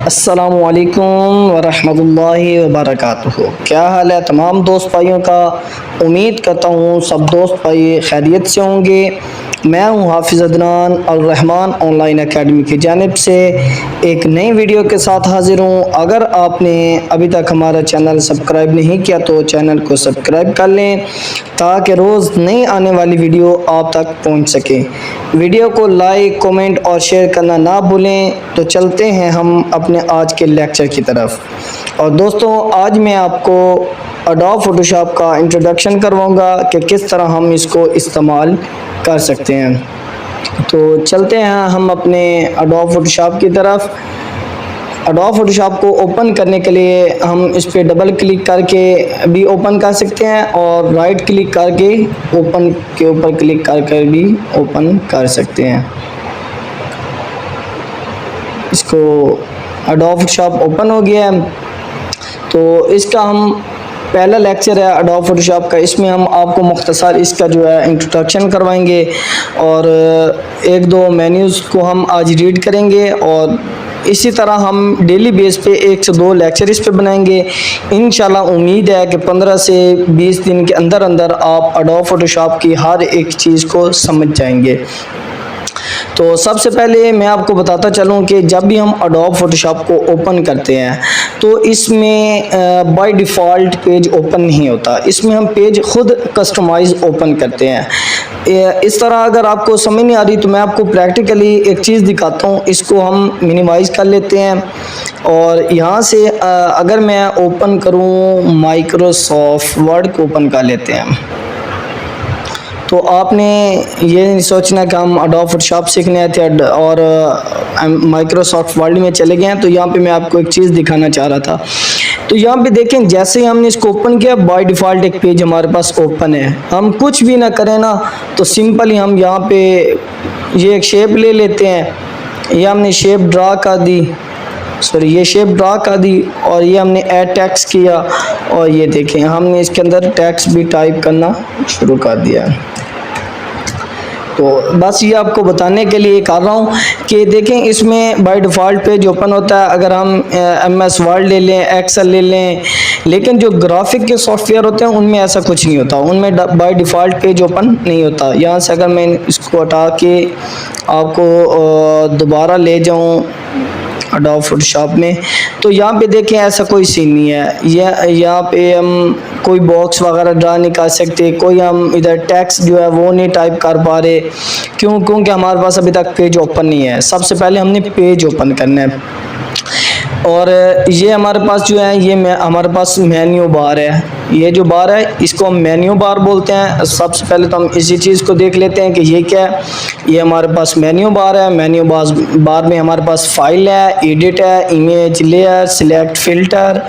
अस्सलामुअलैकुम वरहमतुल्लाहि वबरकातुहू। क्या हाल है तमाम दोस्त भाइयों का। उम्मीद करता हूँ सब दोस्त भाई खैरियत से होंगे। मैं हूँ हाफिज़ अदनान अल रहमान ऑनलाइन एकेडमी की जानिब से एक नई वीडियो के साथ हाजिर हूँ। अगर आपने अभी तक हमारा चैनल सब्सक्राइब नहीं किया तो चैनल को सब्सक्राइब कर लें ताकि रोज़ नई आने वाली वीडियो आप तक पहुँच सके। वीडियो को लाइक कमेंट और शेयर करना ना भूलें। तो चलते हैं हम अपने आज के लेक्चर की तरफ। और दोस्तों आज मैं आपको एडोब फोटोशॉप का इंट्रोडक्शन करवाऊंगा कि किस तरह हम इसको इस्तेमाल कर सकते हैं। तो चलते हैं हम अपने एडोब फोटोशॉप की तरफ। एडोब फोटोशॉप को ओपन करने के लिए हम इस पर डबल क्लिक करके भी ओपन कर सकते हैं और राइट क्लिक करके ओपन के ऊपर क्लिक करके भी ओपन कर सकते हैं। इसको एडोब फोटोशॉप ओपन हो गया है। तो इसका हम पहला लेक्चर है एडोब फोटोशॉप का। इसमें हम आपको मुख्तसर इसका जो है इंट्रोडक्शन करवाएंगे और एक दो मेन्यूज़ को हम आज रीड करेंगे और इसी तरह हम डेली बेस पे 1 से 2 लेक्चर इस पे बनाएंगे। इंशाल्लाह उम्मीद है कि 15 से 20 दिन के अंदर अंदर आप एडोब फोटोशॉप की हर एक चीज़ को समझ जाएंगे। तो सबसे पहले मैं आपको बताता चलूं कि जब भी हम एडोब फोटोशॉप को ओपन करते हैं तो इसमें बाय डिफ़ॉल्ट पेज ओपन नहीं होता। इसमें हम पेज खुद कस्टमाइज ओपन करते हैं। इस तरह अगर आपको समझ नहीं आ रही तो मैं आपको प्रैक्टिकली एक चीज़ दिखाता हूँ। इसको हम मिनिमाइज़ कर लेते हैं और यहाँ से अगर मैं ओपन करूँ माइक्रोसॉफ्ट वर्ड को ओपन कर लेते हैं। तो आपने ये नहीं सोचना कि हम एडोब फोटोशॉप सीखने आए थे और माइक्रोसॉफ्ट वर्ड में चले गए हैं। तो यहाँ पे मैं आपको एक चीज़ दिखाना चाह रहा था। तो यहाँ पे देखें जैसे ही हमने इसको ओपन किया बाय डिफ़ॉल्ट एक पेज हमारे पास ओपन है। हम कुछ भी ना करें ना तो सिंपली हम यहाँ पे ये एक शेप ले लेते हैं। ये हमने शेप ड्रा कर दी, सॉरी ये शेप ड्रा कर दी और ये हमने ऐड टेक्स्ट किया और ये देखें हमने इसके अंदर टेक्स्ट भी टाइप करना शुरू कर दिया। तो बस ये आपको बताने के लिए कर रहा हूँ कि देखें इसमें बाय डिफ़ॉल्ट पेज ओपन होता है। अगर हम MS वर्ड ले लें, एक्सेल ले लें, लेकिन जो ग्राफिक के सॉफ्टवेयर होते हैं उनमें ऐसा कुछ नहीं होता। उनमें बाय डिफ़ॉल्ट पेज ओपन नहीं होता। यहाँ से अगर मैं इसको हटा के आपको दोबारा ले जाऊँ एडोब फोटोशॉप में तो यहाँ पे देखें ऐसा कोई सीन नहीं है। यहाँ पे हम कोई बॉक्स वगैरह ड्रा नहीं कर सकते, कोई हम इधर टेक्स्ट जो है वो नहीं टाइप कर पा रहे। क्योंकि हमारे पास अभी तक पेज ओपन नहीं है। सबसे पहले हमने पेज ओपन करना है और ये हमारे पास जो है ये हमारे पास मेन्यू बार है। ये जो बार है इसको हम मेन्यू बार बोलते हैं। सबसे पहले तो हम इसी चीज़ को देख लेते हैं कि ये क्या है। ये हमारे पास मेन्यू बार है। मेन्यू बार में हमारे पास फाइल है, एडिट है, image, layer, select, filter,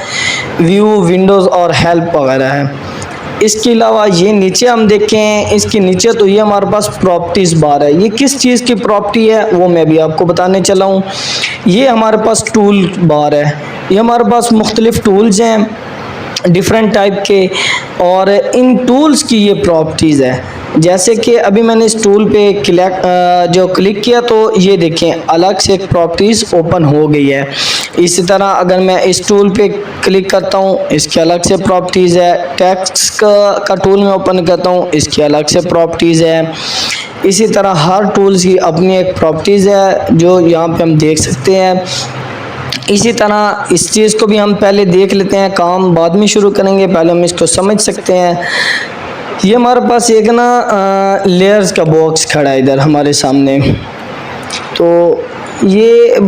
view, Windows और हेल्प वगैरह है। इसके अलावा ये नीचे हम देखें, इसके नीचे तो ये हमारे पास प्रॉपर्टीज़ बार है। ये किस चीज़ की प्रॉपर्टी है वो मैं भी आपको बताने चला हूँ। ये हमारे पास टूल बार है। ये हमारे पास मुख्तलिफ टूल्स हैं डिफरेंट टाइप के और इन टूल्स की ये प्रॉपर्टीज़ है। जैसे कि अभी मैंने इस टूल पे क्लिक किया तो ये देखें अलग से एक प्रॉपर्टीज़ ओपन हो गई है। इसी तरह अगर मैं इस टूल पे क्लिक करता हूँ इसकी अलग से प्रॉपर्टीज़ है। टेक्स्ट का टूल में ओपन करता हूँ इसकी अलग से प्रॉपर्टीज़ है। इसी तरह हर टूल्स की अपनी एक प्रॉपर्टीज़ है जो यहाँ पे हम देख सकते हैं। इसी तरह इस चीज़ को भी हम पहले देख लेते हैं, काम बाद में शुरू करेंगे, पहले हम इसको समझ सकते हैं। ये हमारे पास एक ना लेयर्स का बॉक्स खड़ा है इधर हमारे सामने। तो ये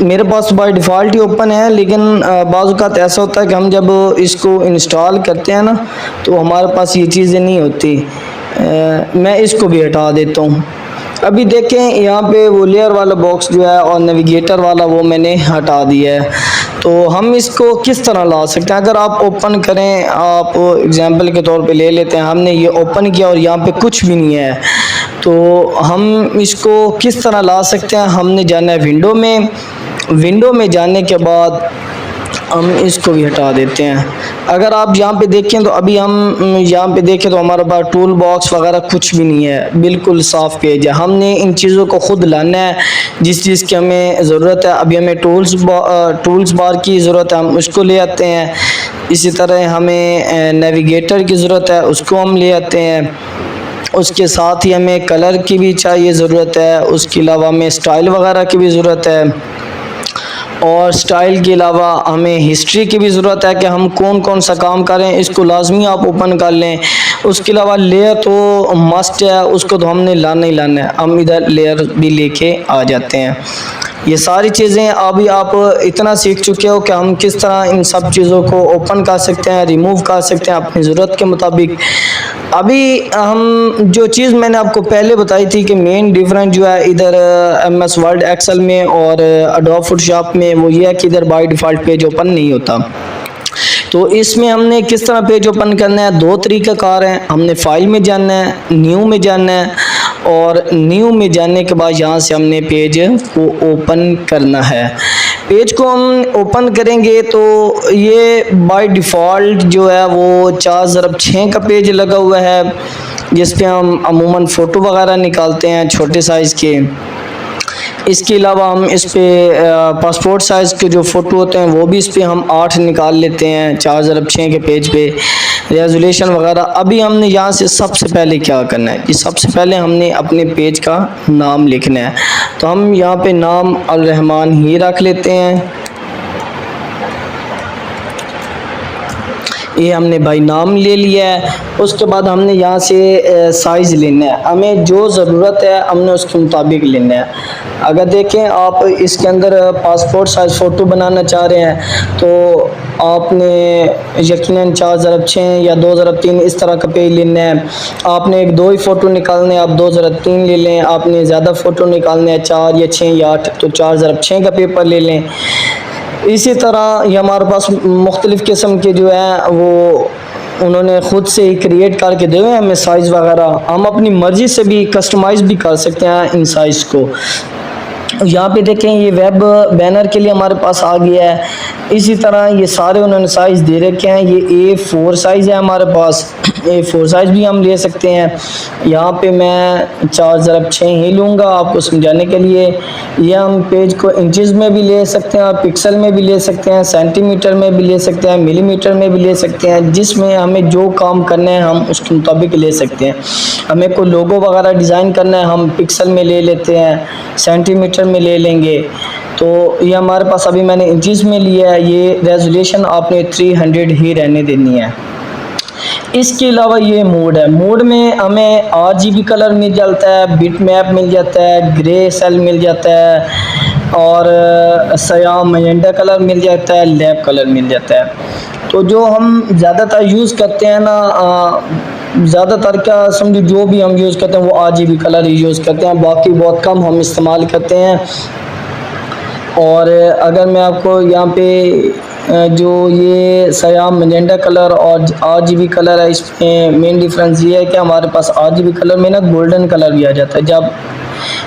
मेरे पास बाय डिफ़ॉल्ट ही ओपन है, लेकिन बाज़ औक़ात ऐसा होता है कि हम जब इसको इंस्टॉल करते हैं ना तो हमारे पास ये चीज़ें नहीं होती। मैं इसको भी हटा देता हूँ। अभी देखें यहाँ पे वो लेयर वाला बॉक्स जो है और नेविगेटर वाला वो मैंने हटा दिया है। तो हम इसको किस तरह ला सकते हैं। अगर आप ओपन करें, आप एग्जांपल के तौर पे ले लेते हैं, हमने ये ओपन किया और यहाँ पे कुछ भी नहीं है तो हम इसको किस तरह ला सकते हैं। हमने जाना है विंडो में विंडो में जाने के बाद हम इसको भी हटा देते हैं। अगर आप यहाँ पे देखें तो अभी हम यहाँ पे देखें तो हमारे पास टूल बॉक्स वगैरह कुछ भी नहीं है, बिल्कुल साफ़ पेज है। हमने इन चीज़ों को ख़ुद लाना है, जिस चीज़ की हमें ज़रूरत है। अभी हमें टूल्स बार की ज़रूरत है, हम उसको ले आते हैं। इसी तरह हमें नेविगेटर की ज़रूरत है, उसको हम ले आते हैं। उसके साथ ही हमें कलर की भी चाहिए ज़रूरत है, उसके अलावा हमें स्टाइल वगैरह की भी ज़रूरत है, और स्टाइल के अलावा हमें हिस्ट्री की भी ज़रूरत है कि हम कौन कौन सा काम कर रहे हैं, इसको लाजमी आप ओपन कर लें। उसके अलावा लेयर तो मस्ट है, उसको तो हमने लाना ही लाना है। हम इधर लेयर भी लेके आ जाते हैं। ये सारी चीज़ें अभी आप इतना सीख चुके हो कि हम किस तरह इन सब चीज़ों को ओपन कर सकते हैं, रिमूव कर सकते हैं अपनी ज़रूरत के मुताबिक। अभी हम जो चीज़ मैंने आपको पहले बताई थी कि मेन डिफरेंस जो है इधर MS वर्ड एक्सेल में और एडोब फोटोशॉप में, वो ये है कि इधर बाय डिफ़ॉल्ट पेज ओपन नहीं होता। तो इसमें हमने किस तरह पेज ओपन करना है, दो तरीक़ाकार हैं। हमने फाइल में जाना है, न्यू में जाना है, और न्यू में जाने के बाद यहाँ से हमने पेज को ओपन करना है। पेज को हम ओपन करेंगे तो ये बाय डिफ़ॉल्ट जो है वो 4x6 का पेज लगा हुआ है, जिस पे हम अमूमन फ़ोटो वगैरह निकालते हैं छोटे साइज़ के। इसके अलावा हम इस पे पासपोर्ट साइज़ के जो फ़ोटो होते हैं वो भी इस पे हम 8 निकाल लेते हैं 4x6 के पेज पे, रेजोल्यूशन वगैरह। अभी हमने यहाँ से सबसे पहले क्या करना है कि सबसे पहले हमने अपने पेज का नाम लिखना है। तो हम यहाँ पे नाम अल रहमान ही रख लेते हैं। ये हमने भाई नाम ले लिया है। उसके बाद हमने यहाँ से साइज़ लेना है, हमें जो ज़रूरत है हमने उसके मुताबिक लेना है। अगर देखें आप इसके अंदर पासपोर्ट साइज़ फ़ोटो बनाना चाह रहे हैं तो आपने यकीनन 4x6 या 2x3 इस तरह का पेज लेना है। आपने एक 2 ही फ़ोटो निकालने हैं, आप 2x3 ले लें। आपने ज़्यादा फ़ोटो निकालने हैं 4 या 6 या 8 तो 4x6 का पेपर ले लें। इसी तरह ये हमारे पास मुख्तलिफ़ किस्म के जो हैं वो उन्होंने ख़ुद से ही क्रिएट करके दे हुए हैं हमें साइज़ वगैरह। हम अपनी मर्ज़ी से भी कस्टमाइज़ भी कर सकते हैं इन साइज़ को। यहाँ पे देखें ये वेब बैनर के लिए हमारे पास आ गया है। इसी तरह ये सारे उन्होंने साइज़ दे रखे हैं। ये A4 साइज़ है हमारे पास, A4 साइज़ भी हम ले सकते हैं। यहाँ पे मैं 4x6 ही लूँगा आपको समझाने के लिए। ये हम पेज को इंचज़ में भी ले सकते हैं, पिक्सल में भी ले सकते हैं, सेंटीमीटर में भी ले सकते हैं, मिलीमीटर में भी ले सकते हैं। जिसमें हमें जो काम करना है हम उसके मुताबिक ले सकते हैं। हमें कोई लोगो वगैरह डिज़ाइन करना है हम पिक्सल में ले लेते हैं, सेंटीमीटर में ले लेंगे। तो ये हमारे पास अभी मैंने इंचज़ में लिया है। ये रेजोल्यूशन आपने 300 ही रहने देनी है। इसके अलावा ये मोड है, मोड में हमें RGB कलर मिल जाता है, बिट मैप मिल जाता है, ग्रे सेल मिल जाता है, और सयाम मजेंटा कलर मिल जाता है, लैब कलर मिल जाता है। तो जो हम ज़्यादातर यूज़ करते हैं ना, ज़्यादातर क्या समझो जो भी हम यूज़ करते हैं वो RGB कलर ही यूज़ करते हैं, बाकी बहुत कम हम इस्तेमाल करते हैं। और अगर मैं आपको यहाँ पे जो ये सयाम मजेंटा कलर और RGB कलर है, इसमें मेन डिफरेंस ये है कि हमारे पास RGB कलर में ना गोल्डन कलर भी आ जाता है,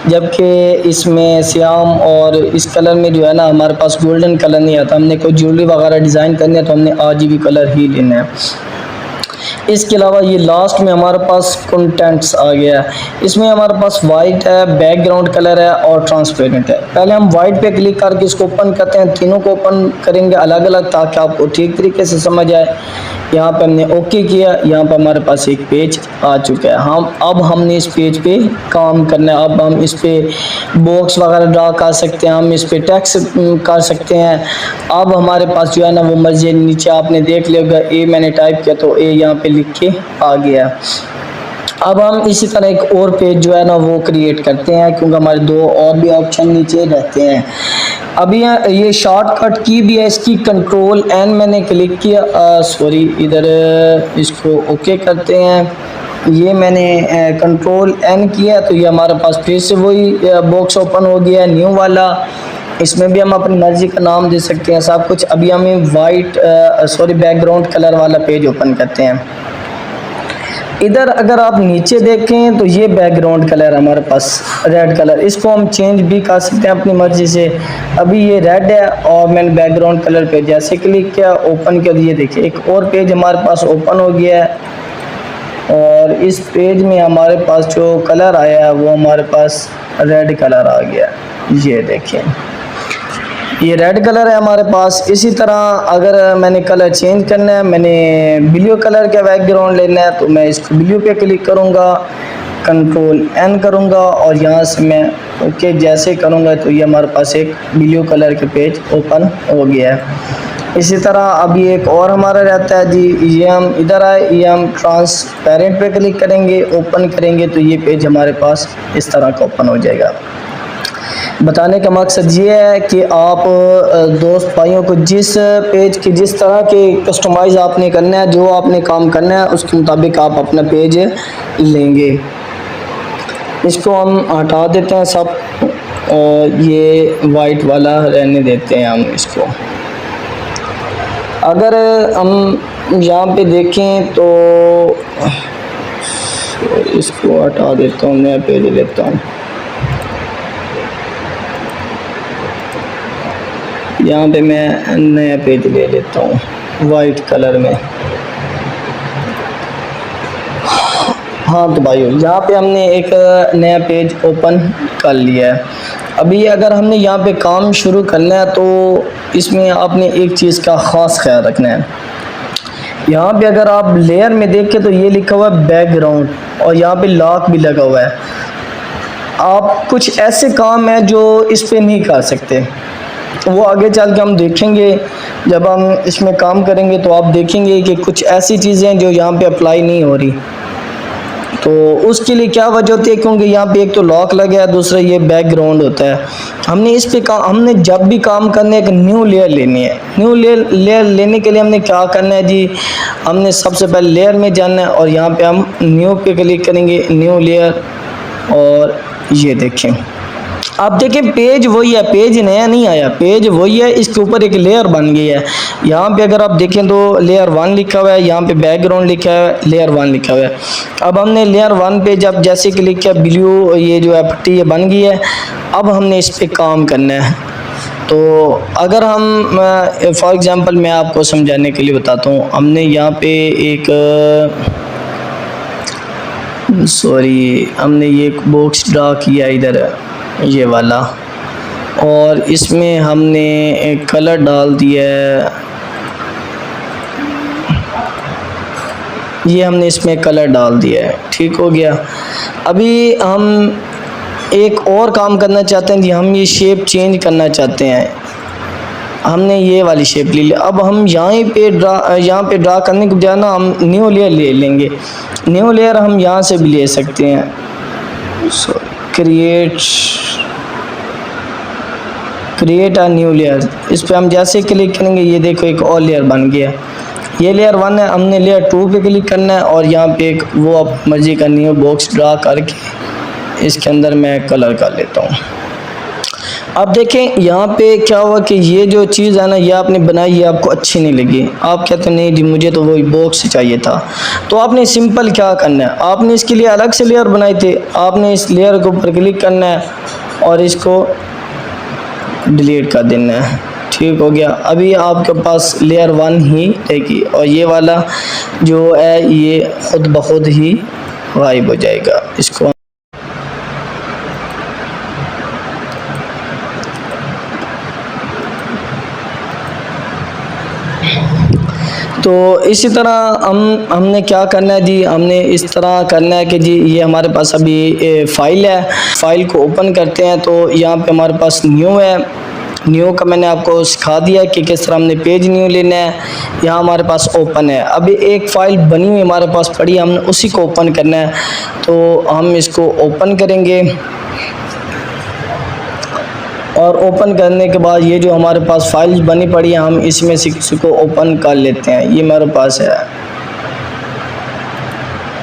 जबकि इसमें सयाम और इस कलर में जो है ना हमारे पास गोल्डन कलर नहीं आता। हमने कोई ज्वेलरी वगैरह डिज़ाइन करनी है तो हमने RGB कलर ही लेना है। इसके अलावा ये लास्ट में हमारे पास कंटेंट्स आ गया है। इसमें हमारे पास वाइट है, बैकग्राउंड कलर है और ट्रांसपेरेंट है। पहले हम वाइट पे क्लिक करके इसको ओपन करते हैं, तीनों को ओपन करेंगे अलग अलग ताकि आपको ठीक तरीके से समझ आए। यहाँ पे हमने ओके किया, यहाँ पे हमारे पास एक पेज आ चुका है। अब हमने इस पेज पे काम करना है। अब हम इस पे बॉक्स वगैरह ड्रा कर सकते हैं, हम इस पे टेक्स्ट कर सकते हैं। अब हमारे पास जो है ना वो मर्जी, नीचे आपने देख लिया ए मैंने टाइप किया तो ए यहाँ पे लिख के आ गया। अब हम इसी तरह एक और पेज जो है ना वो क्रिएट करते हैं, क्योंकि हमारे 2 और भी ऑप्शन नीचे रहते हैं। अभी ये शॉर्टकट की भी है, इसकी कंट्रोल N मैंने क्लिक किया, सॉरी इधर इसको ओके करते हैं। ये मैंने कंट्रोल N किया तो ये हमारे पास फिर से वही बॉक्स ओपन हो गया न्यू वाला। इसमें भी हम अपनी मर्ज़ी का नाम दे सकते हैं सब कुछ। अभी हमें बैकग्राउंड कलर वाला पेज ओपन करते हैं। इधर अगर आप नीचे देखें तो ये बैकग्राउंड कलर हमारे पास रेड कलर, इसको हम चेंज भी कर सकते हैं अपनी मर्जी से। अभी ये रेड है और मैंने बैकग्राउंड कलर पे जैसे क्लिक किया, ओपन कर दिए, देखिए एक और पेज हमारे पास ओपन हो गया है और इस पेज में हमारे पास जो कलर आया है वो हमारे पास रेड कलर आ गया है। ये देखिए ये रेड कलर है हमारे पास। इसी तरह अगर मैंने कलर चेंज करना है, मैंने ब्लू कलर का बैकग्राउंड लेना है, तो मैं इसको ब्लू पे क्लिक करूँगा, कंट्रोल एन करूँगा और यहाँ से मैं ओके जैसे करूँगा तो ये हमारे पास एक ब्लू कलर के पेज ओपन हो गया है। इसी तरह अभी एक और हमारा रहता है जी, ये हम इधर आए, ये हम ट्रांसपेरेंट पे क्लिक करेंगे, ओपन करेंगे तो ये पेज हमारे पास इस तरह का ओपन हो जाएगा। बताने का मकसद ये है कि आप दोस्त भाइयों को जिस पेज की जिस तरह के कस्टमाइज़ आपने करना है, जो आपने काम करना है उसके मुताबिक आप अपना पेज लेंगे। इसको हम हटा देते हैं सब और ये वाइट वाला रहने देते हैं हम इसको। अगर हम यहाँ पे देखें तो इसको हटा देता हूँ, नया पेज लेता हूँ। यहाँ पे मैं नया पेज ले लेता हूँ वाइट कलर में। हाँ तो भाइयों यहाँ पे हमने एक नया पेज ओपन कर लिया है। अभी अगर हमने यहाँ पे काम शुरू करना है तो इसमें आपने एक चीज़ का ख़ास ख्याल रखना है। यहाँ पे अगर आप लेयर में देखें तो ये लिखा हुआ है बैकग्राउंड और यहाँ पे लॉक भी लगा हुआ है। आप कुछ ऐसे काम हैं जो इस पे नहीं कर सकते, वो आगे चल के हम देखेंगे। जब हम इसमें काम करेंगे तो आप देखेंगे कि कुछ ऐसी चीज़ें हैं जो यहाँ पे अप्लाई नहीं हो रही। तो उसके लिए क्या वजह होती है, क्योंकि यहाँ पे एक तो लॉक लगा है, दूसरा ये बैकग्राउंड होता है। हमने इस पे हमने जब भी काम करने एक न्यू लेयर लेनी है। न्यू लेयर लेने के लिए हमने क्या करना है जी, हमने सबसे पहले लेयर में जाना है और यहाँ पे हम न्यू पे क्लिक करेंगे, न्यू लेयर। और ये देखें, आप देखें पेज वही है, पेज नया नहीं आया, पेज वही है, इसके ऊपर एक लेयर बन गई है। यहाँ पे अगर आप देखें तो लेयर 1 लिखा हुआ है, यहाँ पे बैकग्राउंड लिखा है, लेयर 1 लिखा हुआ है। अब हमने लेयर 1 पे जब जैसे क्लिक किया, ब्लू ये जो है पट्टी ये बन गई है। अब हमने इस पे काम करना है। तो अगर हम फॉर एग्ज़ाम्पल मैं आपको समझाने के लिए बताता हूँ, हमने यहाँ पे एक हमने ये एक बॉक्स ड्रा किया इधर ये वाला, और इसमें हमने एक कलर डाल दिया है, ये हमने इसमें कलर डाल दिया है, ठीक हो गया। अभी हम एक और काम करना चाहते हैं जी, हम ये शेप चेंज करना चाहते हैं। हमने ये वाली शेप ले ली। अब हम यहाँ पे ड्रा करने के बजाय ना हम न्यू लेयर ले लेंगे। न्यू लेयर हम यहाँ से भी ले सकते हैं। क्रिएट अ न्यू लेयर, इस पे हम जैसे क्लिक करेंगे ये देखो एक और लेयर बन गया। ये लेयर 1 है, हमने लेयर 2 पे क्लिक करना है और यहाँ पे एक वो आप मर्जी का न्यू बॉक्स ड्रा करके इसके अंदर मैं कलर कर लेता हूँ। अब देखें यहाँ पे क्या हुआ कि ये जो चीज़ है ना, ये आपने बनाई, ये आपको अच्छी नहीं लगी। आप कहते हैं नहीं जी मुझे तो वही बॉक्स चाहिए था। तो आपने सिंपल क्या करना है, आपने इसके लिए अलग से लेयर बनाए थे, आपने इस लेयर के ऊपर क्लिक करना है और इसको डिलीट कर देना है, ठीक हो गया। अभी आपके पास लेयर 1 ही रहेगी और ये वाला जो है ये खुद ब खुद ही गायब हो जाएगा। इसको तो इसी तरह हमने क्या करना है जी, हमने इस तरह करना है कि जी ये हमारे पास अभी फ़ाइल है, फ़ाइल को ओपन करते हैं तो यहाँ पे हमारे पास न्यू है। न्यू का मैंने आपको सिखा दिया कि किस तरह हमने पेज न्यू लेना है। यहाँ हमारे पास ओपन है, अभी एक फ़ाइल बनी हुई हमारे पास पड़ी, हमने उसी को ओपन करना है। तो हम इसको ओपन करेंगे और ओपन करने के बाद ये जो हमारे पास फाइल्स बनी पड़ी है हम इसमें से किसी को ओपन कर लेते हैं। ये मेरे पास है,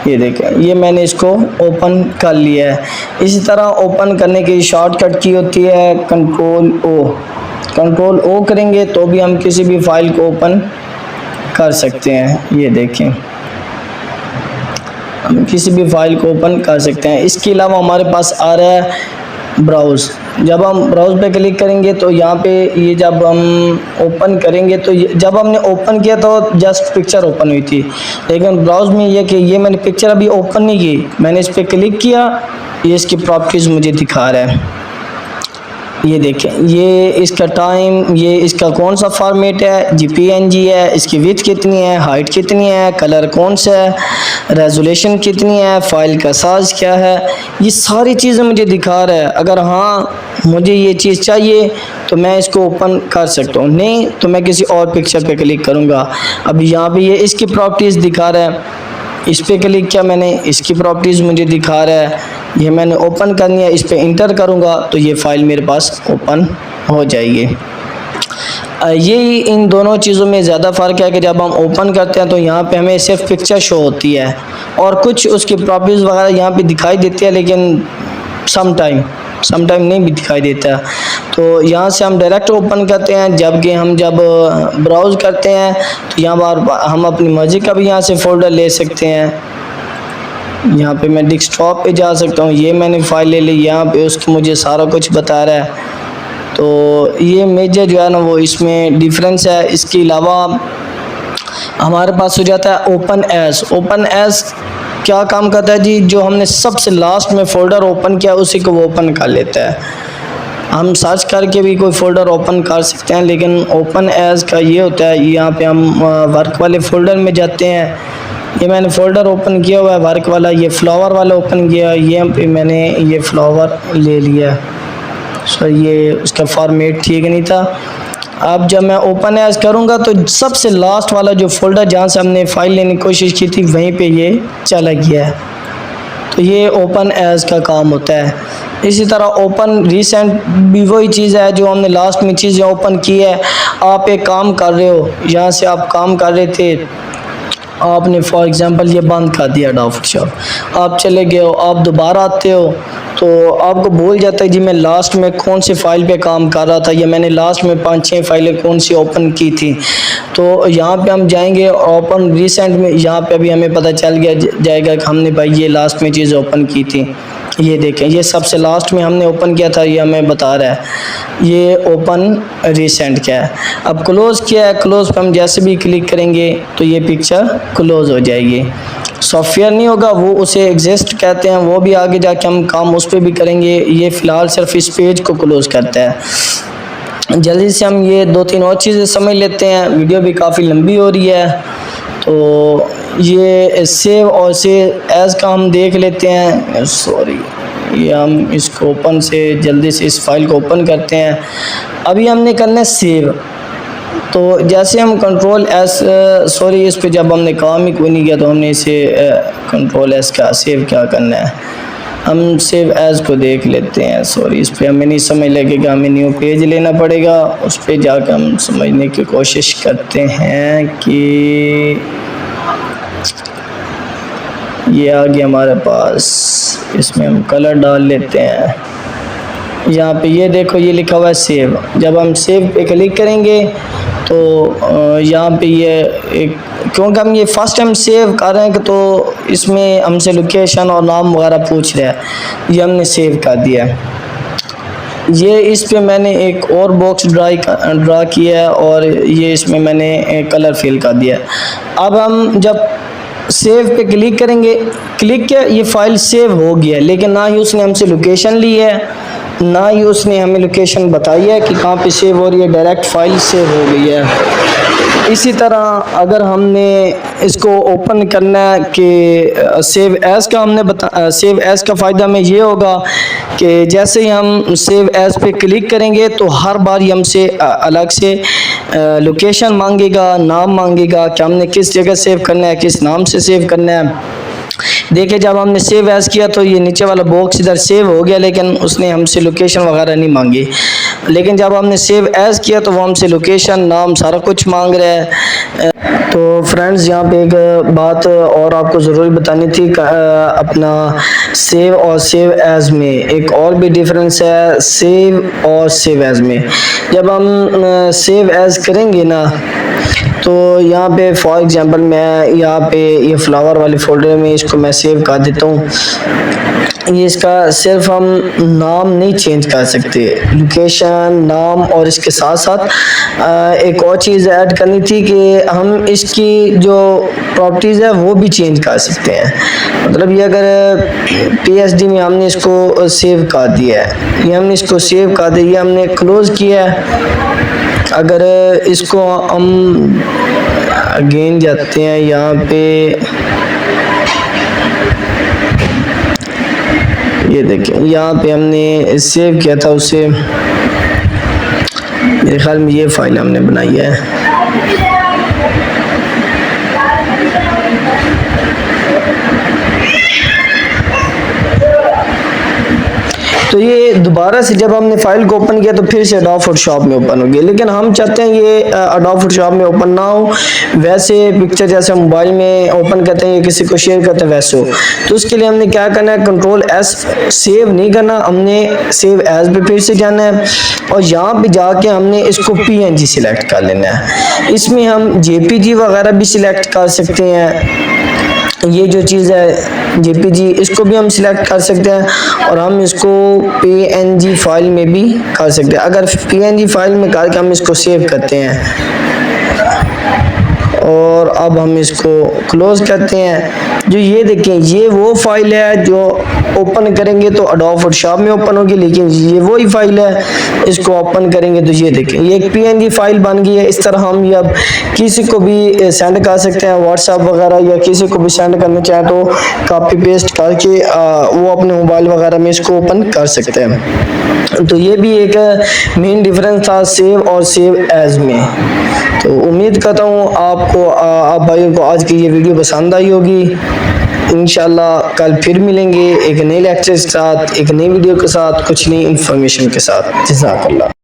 ये देखें ये मैंने इसको ओपन कर लिया है। इसी तरह ओपन करने की शॉर्टकट की होती है कंट्रोल ओ करेंगे तो भी हम किसी भी फाइल को ओपन कर सकते हैं। ये देखें हम किसी भी फाइल को ओपन कर सकते हैं। इसके अलावा हमारे पास आ रहा है ब्राउज़। जब हम ब्राउज़ पे क्लिक करेंगे तो यहाँ पे ये जब हम ओपन करेंगे तो जब हमने ओपन किया तो जस्ट पिक्चर ओपन हुई थी, लेकिन ब्राउज़ में ये कि ये मैंने पिक्चर अभी ओपन नहीं की, मैंने इस पर क्लिक किया, ये इसकी प्रॉपर्टीज़ मुझे दिखा रहा है। ये देखें, ये इसका टाइम, ये इसका कौन सा फॉर्मेट है, जीपीएनजी है, इसकी विड्थ कितनी है, हाइट कितनी है, कलर कौन सा है, रेजोल्यूशन कितनी है, फाइल का साइज क्या है, ये सारी चीज़ें मुझे दिखा रहा है। अगर हाँ मुझे ये चीज़ चाहिए तो मैं इसको ओपन कर सकता हूँ, नहीं तो मैं किसी और पिक्चर पे क्लिक करूँगा। अब यहाँ पे ये इसकी प्रॉपर्टीज़ दिखा रहा है, इस पर क्लिक किया मैंने, इसकी प्रॉपर्टीज़ मुझे दिखा रहा है, ये मैंने ओपन करनी है, इस पर इंटर करूँगा तो ये फ़ाइल मेरे पास ओपन हो जाएगी। यही इन दोनों चीज़ों में ज़्यादा फ़र्क है कि जब हम ओपन करते हैं तो यहाँ पे हमें सिर्फ पिक्चर शो होती है और कुछ उसकी प्रॉपर्टीज़ वगैरह यहाँ पे दिखाई देती है, लेकिन सम टाइम नहीं भी दिखाई देता। तो यहाँ से हम डायरेक्ट ओपन करते हैं, जबकि हम जब ब्राउज़ करते हैं तो यहाँ पर हम अपनी मर्ज़ी का भी यहाँ से फ़ोल्डर ले सकते हैं। यहाँ पे मैं डेस्कटॉप पे जा सकता हूँ, ये मैंने फ़ाइल ले ली, यहाँ पे उसकी मुझे सारा कुछ बता रहा है। तो ये मेजर जो है ना वो इसमें डिफरेंस है। इसके अलावा हमारे पास हो जाता है ओपन एज क्या काम करता है जी, जो हमने सबसे लास्ट में फ़ोल्डर ओपन किया उसी को वो ओपन कर लेता है। हम सर्च करके भी कोई फ़ोल्डर ओपन कर सकते हैं, लेकिन ओपन एज का ये होता है, यहाँ पे हम वर्क वाले फ़ोल्डर में जाते हैं। ये मैंने फ़ोल्डर ओपन किया हुआ है वर्क वाला, ये फ्लावर वाला ओपन किया, ये पे मैंने ये फ्लावर ले लिया। सो ये उसका फॉर्मेट ठीक नहीं था। अब जब मैं ओपन एज करूँगा तो सबसे लास्ट वाला जो फ़ोल्डर जहाँ से हमने फ़ाइल लेने की कोशिश की थी वहीं पे ये चला गया है। तो ये ओपन एज का काम होता है। इसी तरह ओपन रीसेंट भी वही चीज़ है जो हमने लास्ट में चीज़ें ओपन की है। आप एक काम कर रहे हो, यहाँ से आप काम कर रहे थे, आपने फॉर एग्ज़ाम्पल ये बंद कर दिया फोटोशॉप, आप चले गए हो, आप दोबारा आते हो तो आपको भूल जाता है जी मैं लास्ट में कौन सी फ़ाइल पे काम कर रहा था, या मैंने लास्ट में 5-6 फाइलें कौन सी ओपन की थी। तो यहाँ पे हम जाएंगे ओपन रीसेंट में, यहाँ पे अभी हमें पता चल गया जाएगा कि हमने भाई ये लास्ट में चीज़ ओपन की थी। ये देखें, ये सबसे लास्ट में हमने ओपन किया था, ये हमें बता रहा है ये ओपन रीसेंट क्या है। अब क्लोज़ किया है, क्लोज़ पर हम जैसे भी क्लिक करेंगे तो ये पिक्चर क्लोज़ हो जाएगी। सॉफ्टवेयर नहीं होगा, वो उसे एग्जिस्ट कहते हैं, वो भी आगे जाके हम काम उस पर भी करेंगे। ये फ़िलहाल सिर्फ इस पेज को क्लोज़ करता है। जल्दी से हम ये 2-3 और चीज़ें समझ लेते हैं, वीडियो भी काफ़ी लंबी हो रही है। तो ये सेव और सेव एज़ का हम देख लेते हैं। सॉरी, ये हम इसको ओपन से जल्दी से इस फाइल को ओपन करते हैं। अभी हमने करना है सेव। तो जैसे हम कंट्रोल एस, सॉरी इस पे जब हमने काम ही कोई नहीं किया तो हमने इसे कंट्रोल एस का सेव क्या करना है, हम सेव एज़ को देख लेते हैं। सॉरी इस पे हमें नहीं समझ लगेगा, हमें न्यू पेज लेना पड़ेगा, उस पर जाकर हम समझने की कोशिश करते हैं कि ये आ गया हमारे पास। इसमें हम कलर डाल लेते हैं। यहाँ पे ये देखो, ये लिखा हुआ है सेव। जब हम सेव पे क्लिक करेंगे तो यहाँ पे ये एक, क्योंकि हम ये फर्स्ट टाइम सेव कर रहे हैं तो इसमें हमसे लोकेशन और नाम वगैरह पूछ रहा है, ये हमने सेव कर दिया है। ये इस पे मैंने एक और बॉक्स ड्रा किया है और ये इसमें मैंने कलर फिल कर दिया है। अब हम जब सेव पे क्लिक करेंगे, क्लिक किया, ये फ़ाइल सेव हो गया, लेकिन ना ही उसने हमसे लोकेशन ली है, ना ही उसने हमें लोकेशन बताई है कि कहाँ पे सेव हो रही है, डायरेक्ट फ़ाइल सेव हो गई है। इसी तरह अगर हमने इसको ओपन करना है कि सेव एज़ का हमने सेव एज़ का फ़ायदा में ये होगा कि जैसे ही हम सेव एज़ पे क्लिक करेंगे तो हर बार ही हमसे अलग से लोकेशन मांगेगा, नाम मांगेगा कि हमने किस जगह सेव करना है, किस नाम से सेव करना है। देखिए जब हमने सेव एज़ किया तो ये नीचे वाला बॉक्स इधर सेव हो गया, लेकिन उसने हमसे लोकेशन वगैरह नहीं मांगी। लेकिन जब हमने सेव एज़ किया तो वो हमसे लोकेशन, नाम, सारा कुछ मांग रहा है। तो फ्रेंड्स यहाँ पे एक बात और आपको ज़रूरी बतानी थी, अपना सेव और सेव एज़ में एक और भी डिफरेंस है। सेव और सेव एज़ में जब हम सेव एज़ करेंगे ना तो तो यहाँ पे फॉर एग्जांपल मैं यहाँ पे ये फ्लावर वाले फोल्डर में इसको मैं सेव कर देता हूँ। ये इसका सिर्फ हम नाम नहीं चेंज कर सकते, लोकेशन, नाम, और इसके साथ साथ एक और चीज़ ऐड करनी थी कि हम इसकी जो प्रॉपर्टीज़ है वो भी चेंज कर सकते हैं। मतलब ये अगर PSD में हमने इसको सेव कर दिया है, ये हमने इसको सेव कर दिया, ये हमने क्लोज़ किया है। अगर इसको हम अगेन जाते हैं यहाँ पे, ये देखें यहाँ पे हमने सेव किया था उसे, मेरे ख्याल में ये फाइल हमने बनाई है। तो ये दोबारा से जब हमने फाइल को ओपन किया तो फिर से एडोब फोटोशॉप में ओपन हो गया, लेकिन हम चाहते हैं ये एडोब फोटोशॉप में ओपन ना हो, वैसे पिक्चर जैसे मोबाइल में ओपन करते हैं या किसी को शेयर करते हैं वैसे हो। तो उसके लिए हमने क्या करना है, Ctrl+S, सेव नहीं करना, हमने सेव एज पे फिर से जाना है और यहाँ पे जाके हमने इसको PNG सिलेक्ट कर लेना है। इसमें हम JPG वगैरह भी सिलेक्ट कर सकते हैं, ये जो चीज़ है JPG, इसको भी हम सिलेक्ट कर सकते हैं और हम इसको PNG फाइल में भी कर सकते हैं। अगर PNG फाइल में करके हम इसको सेव करते हैं और अब हम इसको क्लोज करते हैं, जो ये देखें ये वो फाइल है जो ओपन करेंगे तो एडोब फोटोशॉप में ओपन होगी, लेकिन ये वही फाइल है, इसको ओपन करेंगे तो ये देखें ये एक PNG फाइल बन गई है। इस तरह हम ये अब किसी को भी सेंड कर सकते हैं, व्हाट्सएप वगैरह, या किसी को भी सेंड करना चाहे तो कॉपी पेस्ट करके वो अपने मोबाइल वगैरह में इसको ओपन कर सकते हैं। तो ये भी एक मेन डिफरेंस था सेव और सेव एज में। तो उम्मीद करता हूँ आपको आप भाइयों को आज की ये वीडियो पसंद आई होगी। इंशाल्लाह कल फिर मिलेंगे एक नए लेक्चर के साथ, एक नई वीडियो के साथ, कुछ नई इंफॉर्मेशन के साथ। जज़ाकल्लाह।